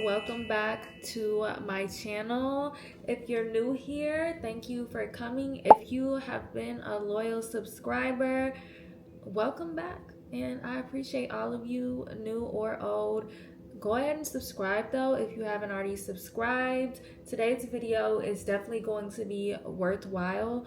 welcome back to my channel. If you're new here, thank you for coming. If you have been a loyal subscriber, welcome back, and I appreciate all of you, new or old. Go ahead and subscribe though if you haven't already subscribed. Today's video is definitely going to be worthwhile.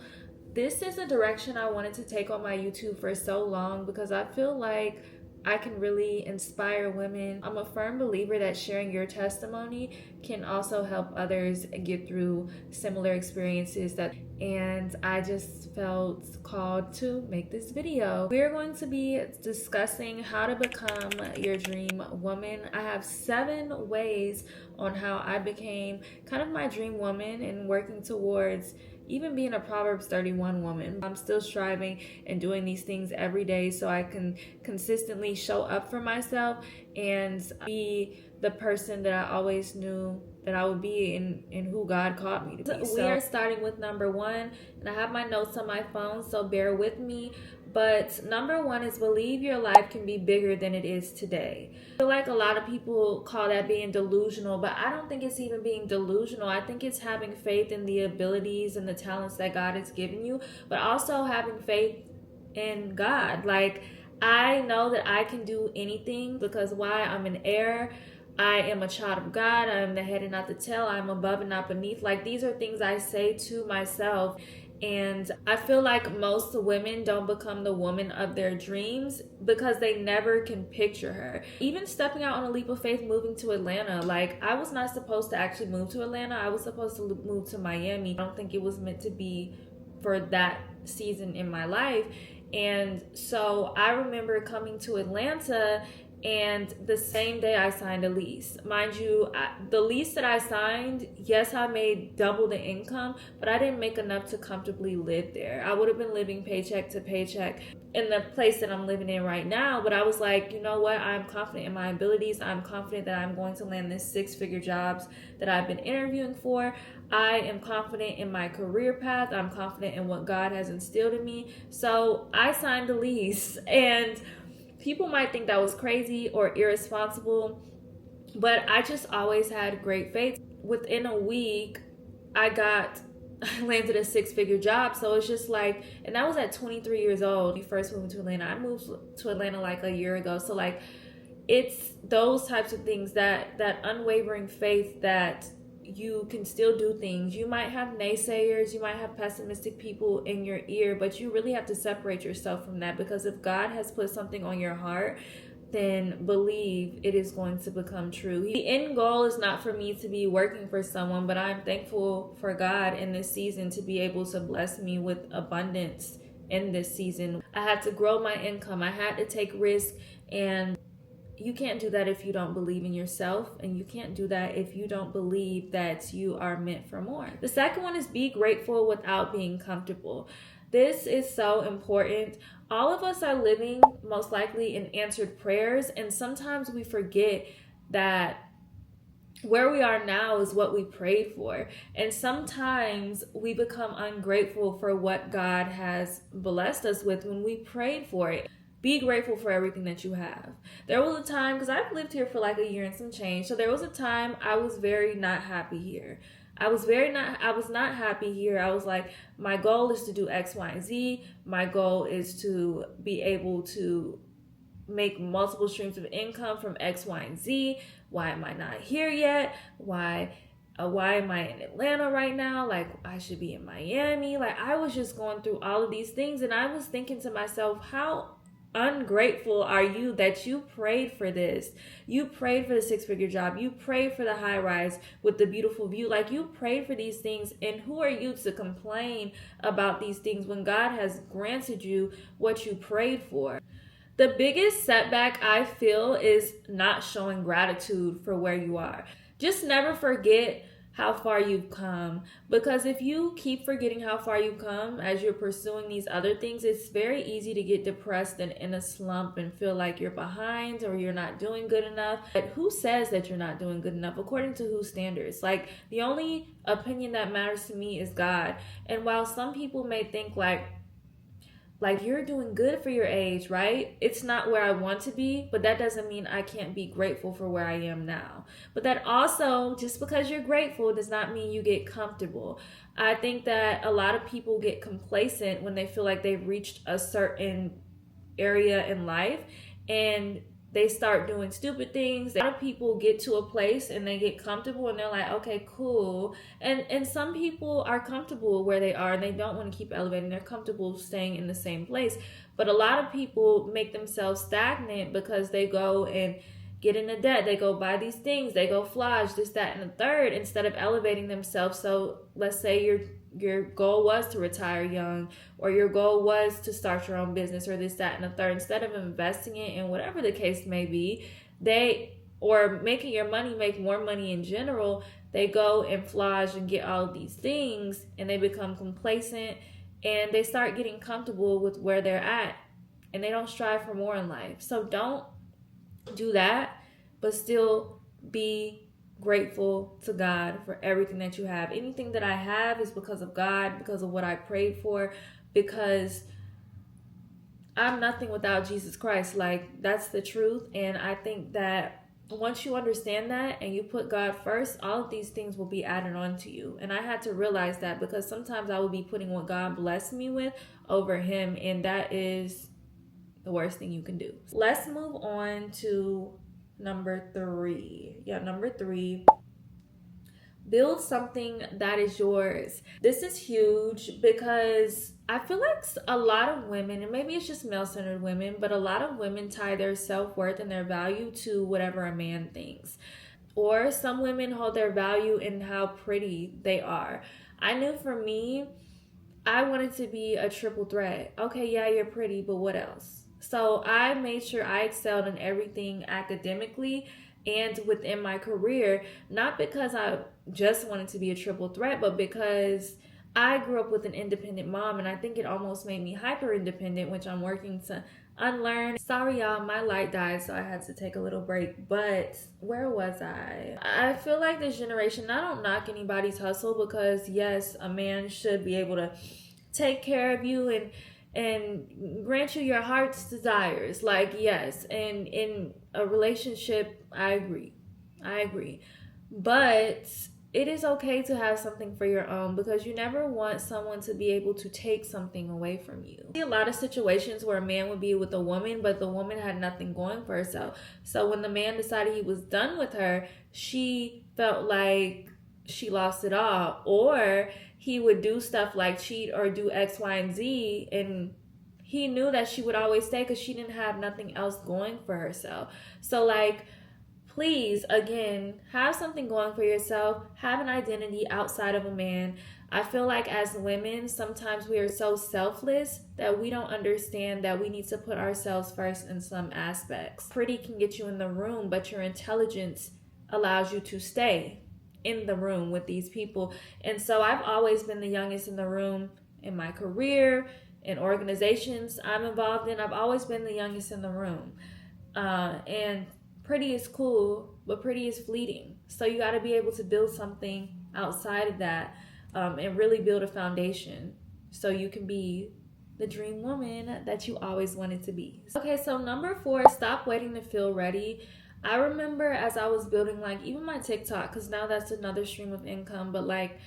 This is a direction I wanted to take on my YouTube for so long because I feel like I can really inspire women. I'm a firm believer that sharing your testimony can also help others get through similar experiences and I just felt called to make this video. We're going to be discussing how to become your dream woman. I have 7 ways on how I became kind of my dream woman and working towards even being a Proverbs 31 woman. I'm still striving and doing these things every day so I can consistently show up for myself and be the person that I always knew that I would be in who God called me to be. We are starting with number 1, and I have my notes on my phone, so bear with me. But number 1 is believe your life can be bigger than it is today. I feel like a lot of people call that being delusional, but I don't think it's even being delusional. I think it's having faith in the abilities and the talents that God has given you, but also having faith in God. Like, I know that I can do anything because why? I'm an heir. I am a child of God. I am the head and not the tail. I'm above and not beneath. Like, these are things I say to myself. And I feel like most women don't become the woman of their dreams because they never can picture her. Even stepping out on a leap of faith, moving to Atlanta. Like, I was not supposed to actually move to Atlanta. I was supposed to move to Miami. I don't think it was meant to be for that season in my life. And so I remember coming to Atlanta, and the same day I signed a lease. Mind you, the lease that I signed, yes, I made double the income, but I didn't make enough to comfortably live there. I would have been living paycheck to paycheck in the place that I'm living in right now, but I was like, you know what? I'm confident in my abilities. I'm confident that I'm going to land this 6-figure jobs that I've been interviewing for. I am confident in my career path. I'm confident in what God has instilled in me. So I signed a lease, and people might think that was crazy or irresponsible, but I just always had great faith. Within a week, I landed a 6-figure job. So it's just like, and that was at 23 years old. We first moved to Atlanta. I moved to Atlanta like a year ago. So like, it's those types of things, that unwavering faith that you can still do things. You might have naysayers, you might have pessimistic people in your ear, but you really have to separate yourself from that, because if God has put something on your heart, then believe it is going to become true. The end goal is not for me to be working for someone, but I'm thankful for God in this season to be able to bless me with abundance in this season. I had to grow my income. I had to take risks, and you can't do that if you don't believe in yourself, and you can't do that if you don't believe that you are meant for more. The second one is be grateful without being comfortable. This is so important. All of us are living most likely in answered prayers, and sometimes we forget that where we are now is what we prayed for. And sometimes we become ungrateful for what God has blessed us with when we prayed for it. Be grateful for everything that you have. There was a time, because I've lived here for like a year and some change, so there was a time I was very not happy here. I was not happy here. I was like, my goal is to do X, Y, and Z. My goal is to be able to make multiple streams of income from X, Y, and Z. Why am I not here yet? Why am I in Atlanta right now? Like, I should be in Miami. Like, I was just going through all of these things, and I was thinking to myself, how ungrateful are you that you prayed for this? You prayed for the 6-figure job. You prayed for the high rise with the beautiful view. Like, you prayed for these things, and who are you to complain about these things when God has granted you what you prayed for? The biggest setback I feel is not showing gratitude for where you are. Just never forget how far you've come, because if you keep forgetting how far you've come as you're pursuing these other things, it's very easy to get depressed and in a slump and feel like you're behind or you're not doing good enough. But who says that you're not doing good enough? According to whose standards? Like, the only opinion that matters to me is God. And while some people may think like, like, you're doing good for your age, right? It's not where I want to be, but that doesn't mean I can't be grateful for where I am now. But that also, just because you're grateful does not mean you get comfortable. I think that a lot of people get complacent when they feel like they've reached a certain area in life, and they start doing stupid things. A lot of people get to a place and they get comfortable and they're like, okay, cool. And some people are comfortable where they are and they don't want to keep elevating. They're comfortable staying in the same place. But a lot of people make themselves stagnant because they go and get into debt. They go buy these things. They go flage, this, that, and the third, instead of elevating themselves. So let's say your goal was to retire young, or your goal was to start your own business, or this, that, and the third. Instead of investing it in whatever the case may be, or making your money make more money in general, they go and flage and get all of these things, and they become complacent, and they start getting comfortable with where they're at, and they don't strive for more in life. So don't do that, but still be grateful to God for everything that you have. Anything that I have is because of God, because of what I prayed for, because I'm nothing without Jesus Christ. Like, that's the truth. And I think that once you understand that and you put God first, all of these things will be added on to you. And I had to realize that, because sometimes I would be putting what God blessed me with over Him, and that is the worst thing you can do. Let's move on to number 3. Number 3. Build something that is yours. This is huge because I feel like a lot of women, and maybe it's just male-centered women, but a lot of women tie their self-worth and their value to whatever a man thinks. Or some women hold their value in how pretty they are. I knew for me, I wanted to be a triple threat. Okay, yeah, you're pretty, but what else? So I made sure I excelled in everything academically and within my career, not because I just wanted to be a triple threat, but because I grew up with an independent mom, and I think it almost made me hyper independent, which I'm working to unlearn. Sorry, y'all, my light died, so I had to take a little break. But where was I? I feel like this generation, I don't knock anybody's hustle, because yes, a man should be able to take care of you and grant you your heart's desires. Like, yes, and in a relationship, I agree. But it is okay to have something for your own, because you never want someone to be able to take something away from you. I see a lot of situations where a man would be with a woman, but the woman had nothing going for herself. So when the man decided he was done with her, she felt like she lost it all. Or he would do stuff like cheat or do X, Y, and Z, and he knew that she would always stay because she didn't have nothing else going for herself. So, like, please, again, have something going for yourself. Have an identity outside of a man. I feel like as women, sometimes we are so selfless that we don't understand that we need to put ourselves first in some aspects. Pretty can get you in the room, but your intelligence allows you to stay in the room with these people. And so I've always been the youngest in the room in my career, in organizations I'm involved in. I've always been the youngest in the room. And pretty is cool, but pretty is fleeting. So you got to be able to build something outside of that, and really build a foundation so you can be the dream woman that you always wanted to be. Okay, so number 4, stop waiting to feel ready. I remember as I was building, like, even my TikTok, because now that's another stream of income, but like,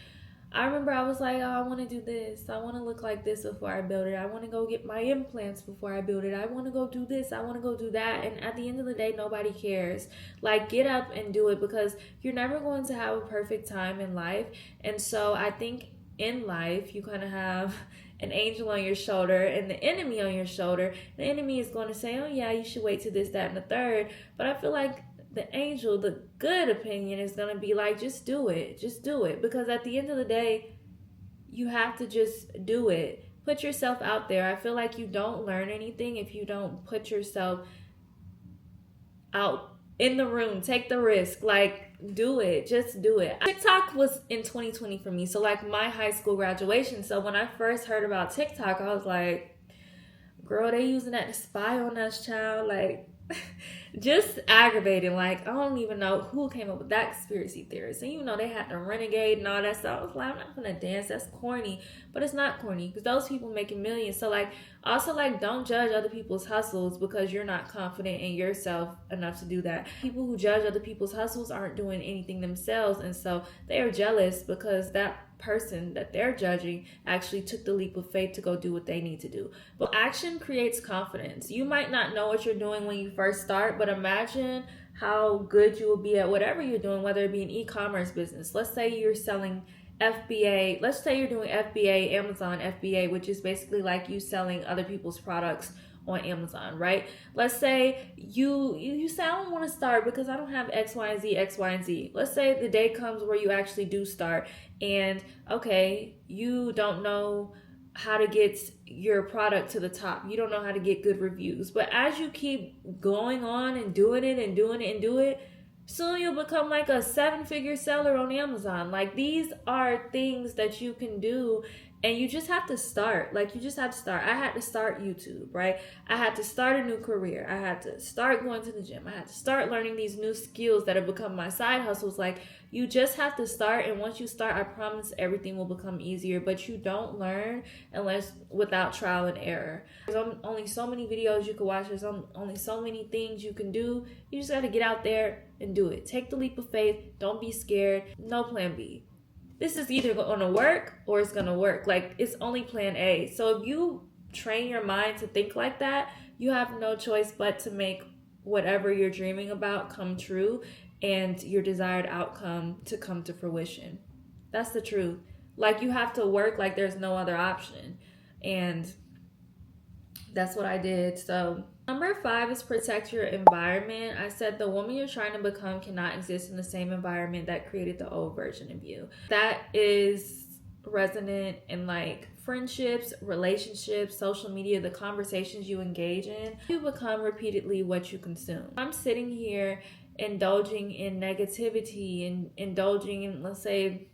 I remember I was like, oh, I want to do this. I want to look like this before I build it. I want to go get my implants before I build it. I want to go do this. I want to go do that. And at the end of the day, nobody cares. Like, get up and do it, because you're never going to have a perfect time in life. And so I think in life, you kind of have an angel on your shoulder and the enemy on your shoulder. The enemy is going to say, oh yeah, you should wait till this, that, and the third. But I feel like the angel, the good opinion, is going to be like, just do it. Because at the end of the day, you have to just do it. Put yourself out there. I feel like you don't learn anything if you don't put yourself out in the room. Take the risk. Like, do it. Just do it. TikTok was in 2020 for me. So like my high school graduation. So when I first heard about TikTok, I was like, girl, they using that to spy on us, child. Like, just aggravating. Like, I don't even know who came up with that conspiracy theory. So, you know, they had the renegade and all that stuff. I was like, I'm not gonna dance. That's corny. But it's not corny because those people making millions. So, like, also, like, don't judge other people's hustles because you're not confident in yourself enough to do that. People who judge other people's hustles aren't doing anything themselves. And so they are jealous because that person that they're judging actually took the leap of faith to go do what they need to do. But action creates confidence. You might not know what you're doing when you first start, but imagine how good you will be at whatever you're doing, whether it be an e-commerce business. Let's say you're selling FBA. Let's say you're doing FBA, Amazon FBA, which is basically like you selling other people's products on Amazon, right? Let's say you say, I don't want to start because I don't have X, Y, and Z, X, Y, and Z. Let's say the day comes where you actually do start and okay, you don't know how to get your product to the top. You don't know how to get good reviews. But as you keep going on and doing it and doing it and do it, soon you'll become like a 7-figure seller on Amazon. Like, these are things that you can do and you just have to start. Like, you just have to start. I had to start YouTube, right? I had to start a new career. I had to start going to the gym. I had to start learning these new skills that have become my side hustles. Like, you just have to start, and once you start, I promise everything will become easier. But you don't learn unless without trial and error. There's only so many videos you can watch. There's only so many things you can do. You just got to get out there and do it. Take the leap of faith. Don't be scared. No plan B. This is either going to work or it's going to work. Like, it's only plan A. So if you train your mind to think like that, you have no choice but to make whatever you're dreaming about come true and your desired outcome to come to fruition. That's the truth. Like, you have to work like there's no other option. And that's what I did. So number 5 is protect your environment. I said the woman you're trying to become cannot exist in the same environment that created the old version of you. That is resonant in like friendships, relationships, social media, the conversations you engage in. You become repeatedly what you consume. I'm sitting here indulging in negativity and indulging in, let's say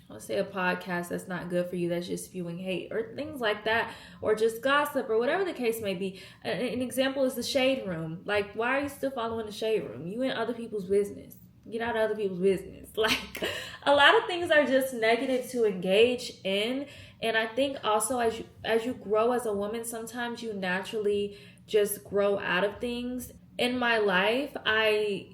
a podcast that's not good for you, that's just spewing hate or things like that, or just gossip or whatever the case may be. An example is the shade room. Like, why are you still following the shade room? You in other people's business. Get out of other people's business. Like, a lot of things are just negative to engage in. And I think also as you grow as a woman, sometimes you naturally just grow out of things. In my life, I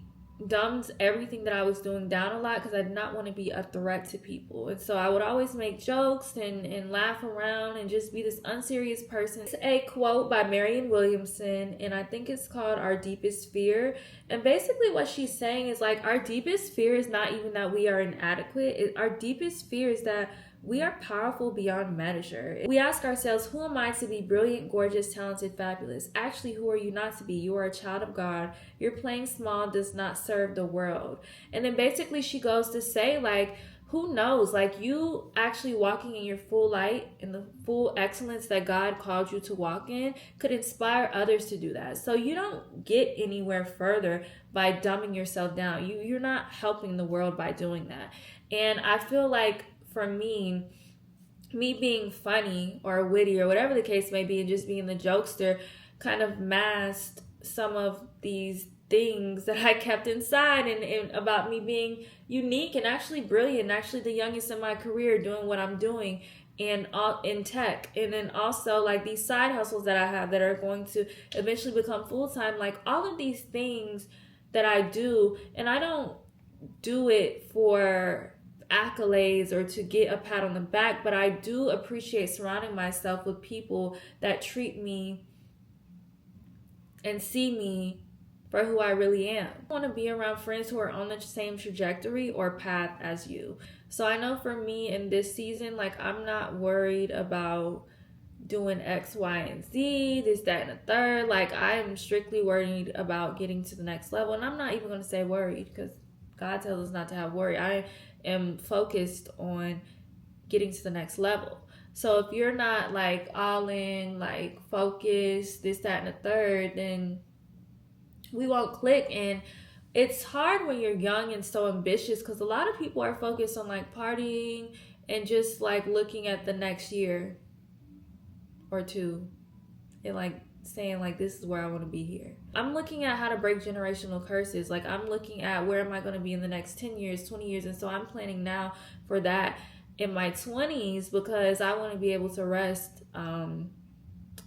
dumbed everything that I was doing down a lot because I did not want to be a threat to people. And so I would always make jokes and laugh around and just be this unserious person. It's a quote by Marianne Williamson, and I think it's called Our Deepest Fear. And basically what she's saying is like, our deepest fear is not even that we are inadequate. Our deepest fear is that we are powerful beyond measure. We ask ourselves, who am I to be brilliant, gorgeous, talented, fabulous? Actually, who are you not to be? You are a child of God. Your playing small does not serve the world. And then basically she goes to say, like, who knows? Like, you actually walking in your full light, in the full excellence that God called you to walk in, could inspire others to do that. So you don't get anywhere further by dumbing yourself down. You're not helping the world by doing that. And I feel like for me being funny or witty or whatever the case may be and just being the jokester kind of masked some of these things that I kept inside and about me being unique and actually brilliant and actually the youngest in my career doing what I'm doing and all in tech. And then also like these side hustles that I have that are going to eventually become full-time, like all of these things that I do, and I don't do it for accolades or to get a pat on the back, but I do appreciate surrounding myself with people that treat me and see me for who I really am. I want to be around friends who are on the same trajectory or path as you. So I know for me in this season, like, I'm not worried about doing X, Y, and Z, this, that, and the third. Like, I am strictly worried about getting to the next level. And I'm not even going to say worried because God tells us not to have worry. I am focused on getting to the next level. So if you're not like all in, like focused, this, that, and the third, then we won't click. And it's hard when you're young and so ambitious because a lot of people are focused on like partying and just like looking at the next year or two and like saying like, this is where I want to be here. I'm looking at how to break generational curses. Like, I'm looking at where am I going to be in the next 10 years, 20 years. And so I'm planning now for that in my 20s, because I want to be able to rest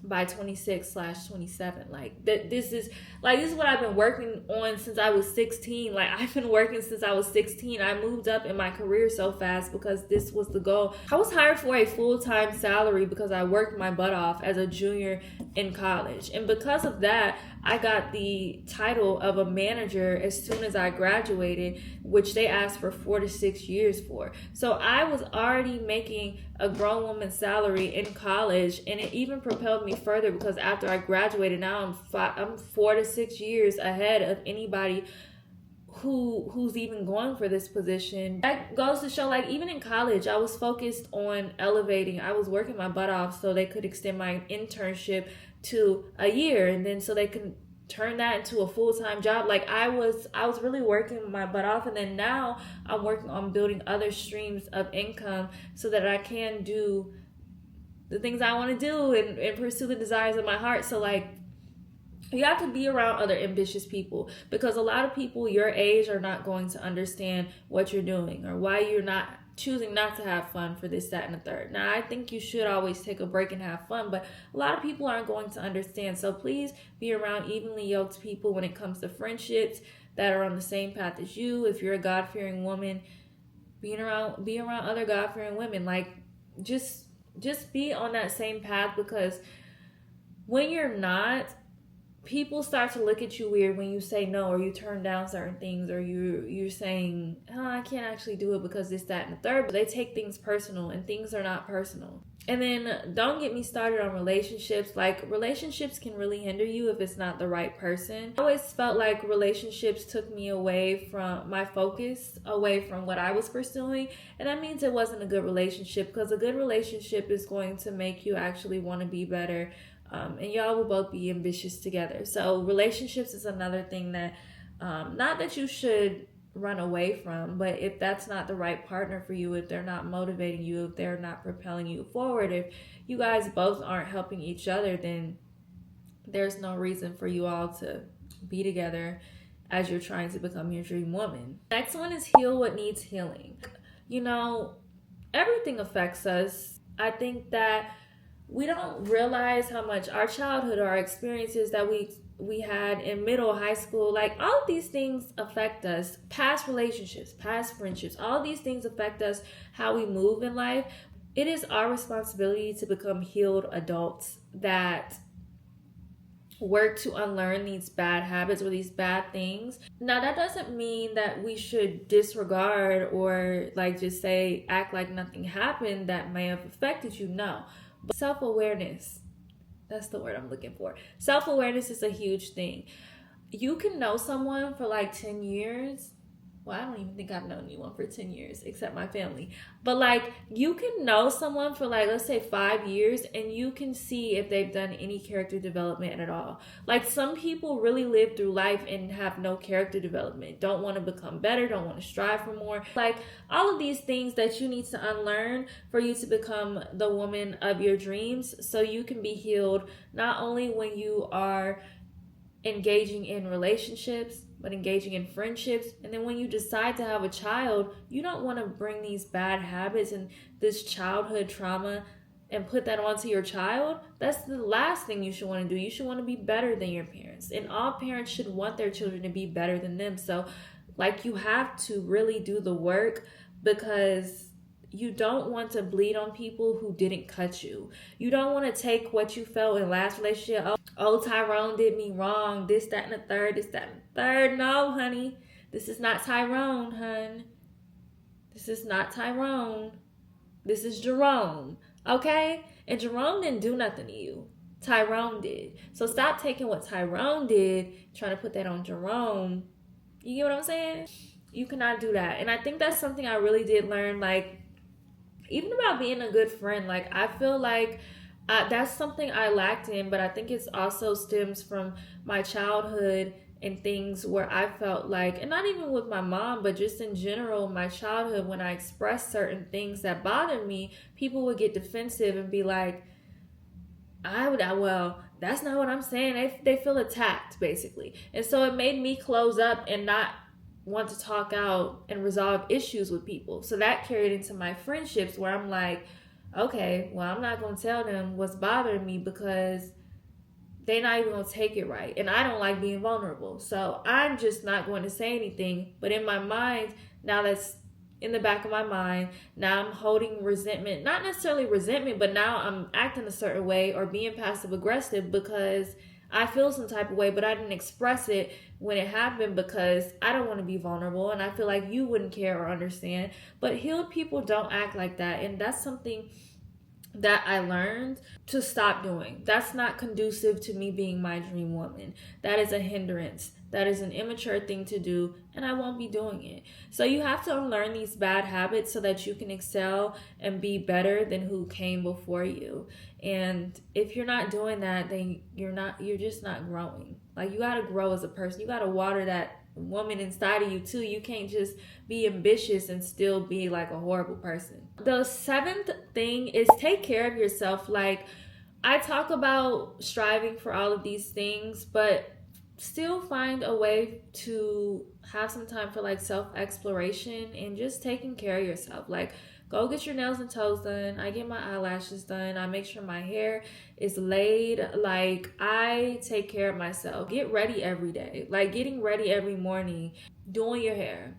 by 26/27. Like, this is what I've been working on since I was 16. Like, I've been working since I was 16. I moved up in my career so fast because this was the goal. I was hired for a full-time salary because I worked my butt off as a junior in college, and because of that, I got the title of a manager as soon as I graduated, which they asked for 4 to 6 years for. So I was already making a grown woman's salary in college, and it even propelled me further because after I graduated, now I'm 4 to 6 years ahead of anybody who's even going for this position. That goes to show, like, even in college, I was focused on elevating. I was working my butt off so they could extend my internship to a year, and then so they can turn that into a full-time job. Like, I was really working my butt off, and then now I'm working on building other streams of income so that I can do the things I want to do and pursue the desires of my heart. So, like, you have to be around other ambitious people, because a lot of people your age are not going to understand what you're doing or why you're not choosing not to have fun for this, that, and the third. Now, I think you should always take a break and have fun, but a lot of people aren't going to understand. So please be around evenly yoked people when it comes to friendships that are on the same path as you. If you're a God-fearing woman, be around other God-fearing women. Like, just be on that same path, because when you're not, people start to look at you weird when you say no, or you turn down certain things, or you're saying, oh, I can't actually do it because this, that, and the third. But they take things personal, and things are not personal. And then don't get me started on relationships. Like, relationships can really hinder you if it's not the right person. I always felt like relationships took me away from my focus, away from what I was pursuing. And that means it wasn't a good relationship, because a good relationship is going to make you actually want to be better. And y'all will both be ambitious together. So relationships is another thing that, not that you should run away from, but if that's not the right partner for you, if they're not motivating you, if they're not propelling you forward, if you guys both aren't helping each other, then there's no reason for you all to be together as you're trying to become your dream woman. Next one is heal what needs healing. You know, everything affects us. I think that we don't realize how much our childhood, our experiences that we had in middle, high school, like, all of these things affect us. Past relationships, past friendships, all of these things affect us, how we move in life. It is our responsibility to become healed adults that work to unlearn these bad habits or these bad things. Now, that doesn't mean that we should disregard or, like, just say, act like nothing happened that may have affected you. No. But self-awareness, that's the word I'm looking for. Self-awareness is a huge thing. You can know someone for like 10 years. Well, I don't even think I've known anyone for 10 years except my family. But, like, you can know someone for, like, let's say 5 years, and you can see if they've done any character development at all. Like, some people really live through life and have no character development. Don't want to become better, don't want to strive for more. Like, all of these things that you need to unlearn for you to become the woman of your dreams, so you can be healed not only when you are engaging in relationships, but engaging in friendships. And then when you decide to have a child, you don't want to bring these bad habits and this childhood trauma and put that onto your child. That's the last thing you should want to do. You should want to be better than your parents. And all parents should want their children to be better than them. So, like, you have to really do the work, because you don't want to bleed on people who didn't cut you. You don't want to take what you felt in last relationship. Oh, Tyrone did me wrong. This, that, and the third. This, that, and the third. No, honey. This is not Tyrone, hun. This is not Tyrone. This is Jerome. Okay? And Jerome didn't do nothing to you. Tyrone did. So stop taking what Tyrone did, trying to put that on Jerome. You get what I'm saying? You cannot do that. And I think that's something I really did learn, like, even about being a good friend. Like, I feel like that's something I lacked in, but I think it's also stems from my childhood and things where I felt like, and not even with my mom, but just in general, my childhood, when I expressed certain things that bothered me, people would get defensive and be like, well, that's not what I'm saying. They feel attacked, basically. And so it made me close up and not want to talk out and resolve issues with people. So that carried into my friendships where I'm like, okay, well, I'm not going to tell them what's bothering me because they're not even going to take it right. And I don't like being vulnerable. So I'm just not going to say anything. But in my mind, now that's in the back of my mind, now I'm holding resentment. Not necessarily resentment, but now I'm acting a certain way or being passive aggressive because I feel some type of way, but I didn't express it when it happened because I don't want to be vulnerable. And I feel like you wouldn't care or understand. But healed people don't act like that. And that's something that I learned to stop doing. That's not conducive to me being my dream woman. That is a hindrance. That is an immature thing to do, and I won't be doing it. So you have to unlearn these bad habits so that you can excel and be better than who came before you. And if you're not doing that, then you're just not growing. Like, you got to grow as a person. You got to water that woman inside of you too. You can't just be ambitious and still be like a horrible person. The seventh thing is take care of yourself. Like, I talk about striving for all of these things, but still find a way to have some time for like self-exploration and just taking care of yourself. Like, go get your nails and toes done. I get my eyelashes done. I make sure my hair is laid. Like, I take care of myself. Get ready every day. Like, getting ready every morning, doing your hair,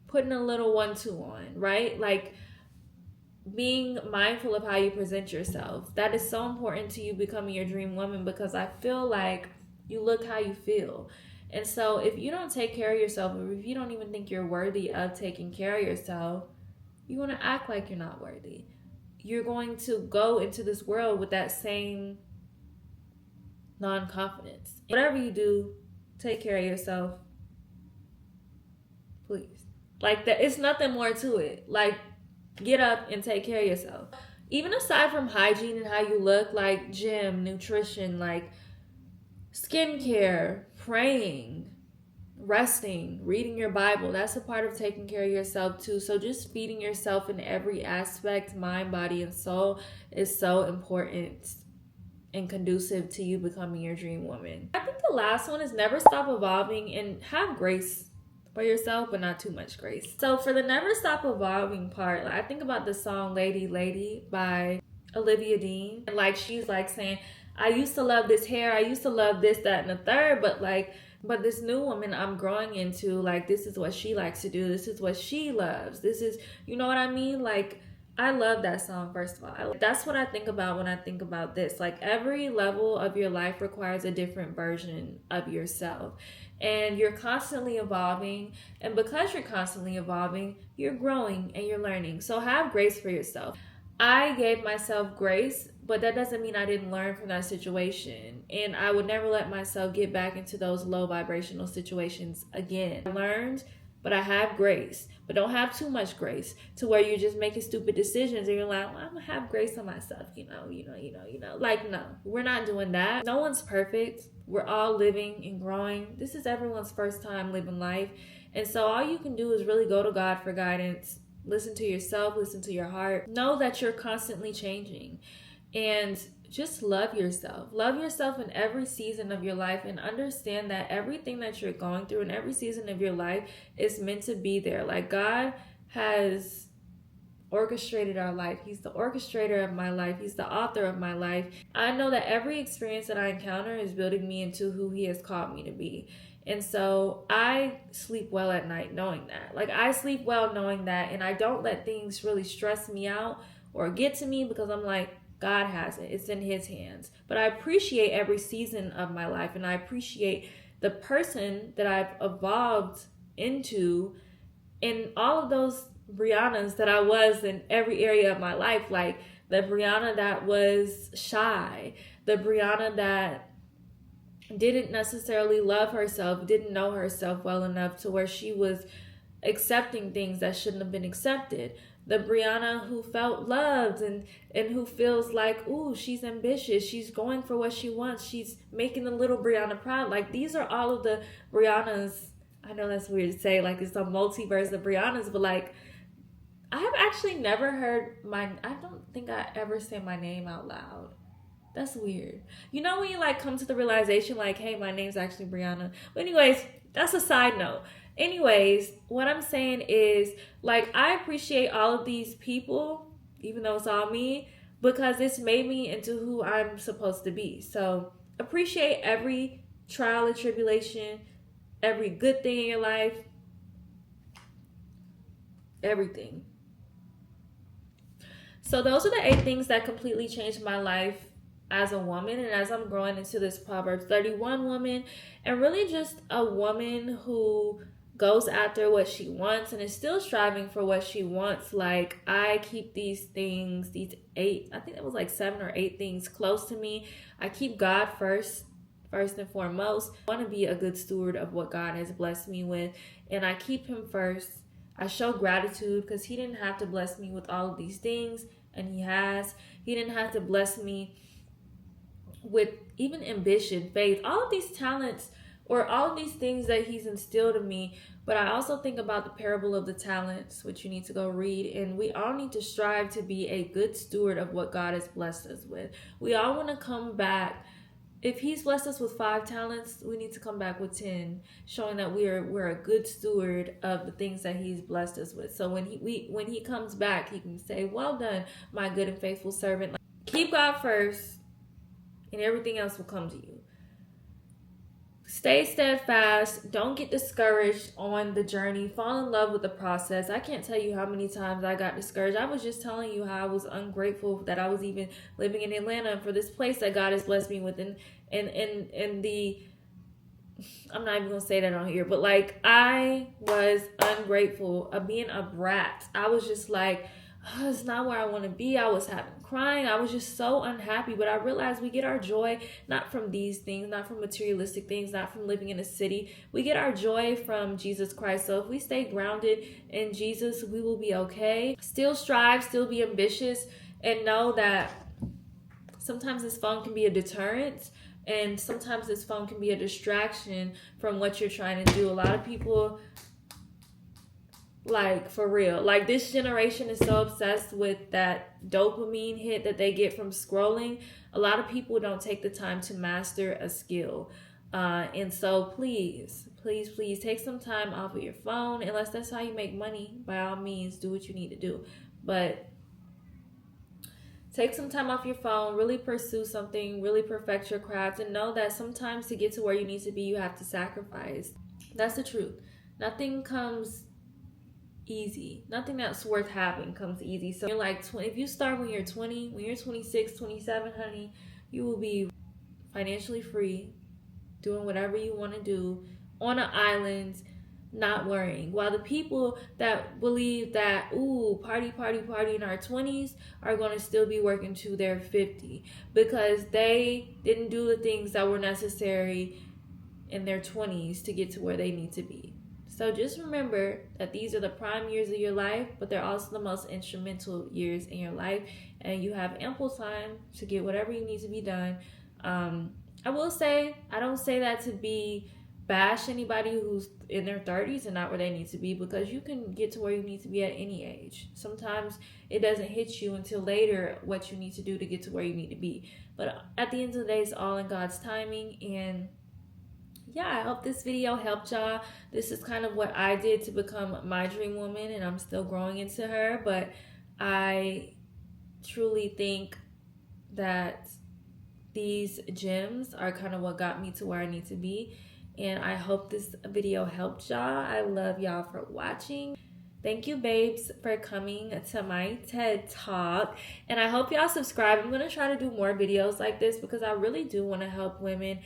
putting a little 1-2 on, right? Like, being mindful of how you present yourself. That is so important to you becoming your dream woman, because I feel like you look how you feel. And so if you don't take care of yourself, or if you don't even think you're worthy of taking care of yourself, you're going to act like you're not worthy. You're going to go into this world with that same non-confidence. Whatever you do, take care of yourself. Please. Like, that, it's nothing more to it. Like, get up and take care of yourself. Even aside from hygiene and how you look, like gym, nutrition, like skincare, praying, resting, reading your Bible, that's a part of taking care of yourself too. So just feeding yourself in every aspect, mind, body, and soul, is so important and conducive to you becoming your dream woman. I think the last one is never stop evolving and have grace for yourself, but not too much grace. So for the never stop evolving part, like, I think about the song Lady Lady by Olivia Dean. And like, she's like saying, I used to love this hair, I used to love this, that, and the third, but this new woman I'm growing into, like, this is what she likes to do, this is what she loves, this is, you know what I mean? Like, I love that song, first of all. That's what I think about when I think about this. Like, every level of your life requires a different version of yourself. And you're constantly evolving. And because you're constantly evolving, you're growing and you're learning. So have grace for yourself. I gave myself grace, but that doesn't mean I didn't learn from that situation. And I would never let myself get back into those low vibrational situations again. I learned, but I have grace. But don't have too much grace to where you're just making stupid decisions and you're like, well, I'm gonna have grace on myself, you know. Like, no, we're not doing that. No one's perfect. We're all living and growing. This is everyone's first time living life. And so all you can do is really go to God for guidance. Listen to yourself, listen to your heart. Know that you're constantly changing, and just love yourself. Love yourself in every season of your life, and understand that everything that you're going through in every season of your life is meant to be there. Like, God has orchestrated our life. He's the orchestrator of my life. He's the author of my life. I know that every experience that I encounter is building me into who He has called me to be. And so I sleep well at night knowing that. Like, I sleep well knowing that, and I don't let things really stress me out or get to me, because I'm like, God has it. It's in His hands. But I appreciate every season of my life, and I appreciate the person that I've evolved into in all of those Briannas that I was in every area of my life. Like, the Brianna that was shy, the Brianna that didn't necessarily love herself, didn't know herself well enough to where she was accepting things that shouldn't have been accepted. The Brianna who felt loved and who feels like, ooh, she's ambitious, she's going for what she wants, she's making the little Brianna proud. Like, these are all of the Briannas. I know that's weird to say, like it's a multiverse of Briannas, but like, I have actually never heard I don't think I ever say my name out loud. That's weird. You know when you like come to the realization like, hey, my name's actually Brianna. But anyways, that's a side note. Anyways, what I'm saying is like I appreciate all of these people, even though it's all me, because it's made me into who I'm supposed to be. So appreciate every trial and tribulation, every good thing in your life, everything. So those are the 8 things that completely changed my life as a woman and as I'm growing into this Proverbs 31 woman, and really just a woman who goes after what she wants and is still striving for what she wants. Like I keep these things, these 8, I think it was like 7 or 8 things close to me. I keep God first and foremost. I want to be a good steward of what God has blessed me with, and I keep him first. I show gratitude because he didn't have to bless me with all of these things, and he has. He didn't have to bless me with even ambition, faith, all of these talents or all of these things that he's instilled in me. But I also think about the parable of the talents, which you need to go read. And we all need to strive to be a good steward of what God has blessed us with. We all want to come back. If he's blessed us with 5 talents, we need to come back with 10, showing that we're a good steward of the things that he's blessed us with. So when he comes back, he can say, "Well done, my good and faithful servant." Like, keep God first, and everything else will come to you. Stay steadfast. Don't get discouraged on the journey. Fall in love with the process. I can't tell you how many times I got discouraged. I was just telling you how I was ungrateful that I was even living in Atlanta and for this place that God has blessed me with. And the, I'm not even going to say that on here, but like I was ungrateful of being a brat. I was just like, oh, it's not where I want to be. I was crying. I was just so unhappy. But I realized we get our joy not from these things, not from materialistic things, not from living in a city. We get our joy from Jesus Christ. So if we stay grounded in Jesus, we will be okay. Still strive, still be ambitious, and know that sometimes this phone can be a deterrent. And sometimes this phone can be a distraction from what you're trying to do. A lot of people, like for real, like this generation is so obsessed with that dopamine hit that they get from scrolling. A lot of people don't take the time to master a skill, and so please take some time off of your phone, unless that's how you make money. By all means, do what you need to do, but take some time off your phone, really pursue something, really perfect your craft, and know that sometimes to get to where you need to be, you have to sacrifice. That's the truth. Nothing comes easy. Nothing that's worth having comes easy. So you're like, if you start when you're 20, when you're 26, 27, honey, you will be financially free, doing whatever you want to do on an island, not worrying. While the people that believe that, ooh, party in our 20s are going to still be working to their 50 because they didn't do the things that were necessary in their 20s to get to where they need to be. So just remember that these are the prime years of your life, but they're also the most instrumental years in your life, and you have ample time to get whatever you need to be done. I will say, I don't say that to bash anybody who's in their 30s and not where they need to be, because you can get to where you need to be at any age. Sometimes it doesn't hit you until later what you need to do to get to where you need to be. But at the end of the day, it's all in God's timing. And yeah, I hope this video helped y'all. This is kind of what I did to become my dream woman, and I'm still growing into her. But I truly think that these gems are kind of what got me to where I need to be. And I hope this video helped y'all. I love y'all for watching. Thank you, babes, for coming to my TED Talk. And I hope y'all subscribe. I'm going to try to do more videos like this because I really do want to help women,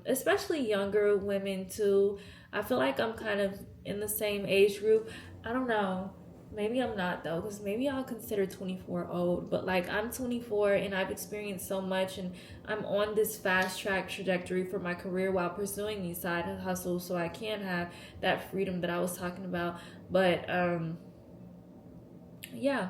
especially younger women too. I feel like I'm kind of in the same age group. I don't know. Maybe I'm not though, because maybe I'll consider 24 old. But like I'm 24 and I've experienced so much, and I'm on this fast track trajectory for my career while pursuing these side hustles so I can have that freedom that I was talking about. But yeah.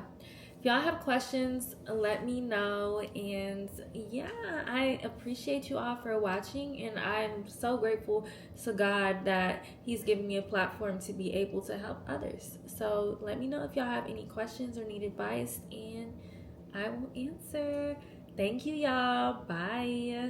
If y'all have questions, let me know. And yeah, I appreciate you all for watching, and I'm so grateful to God that he's given me a platform to be able to help others. So let me know if y'all have any questions or need advice, and I will answer. Thank you, y'all. Bye.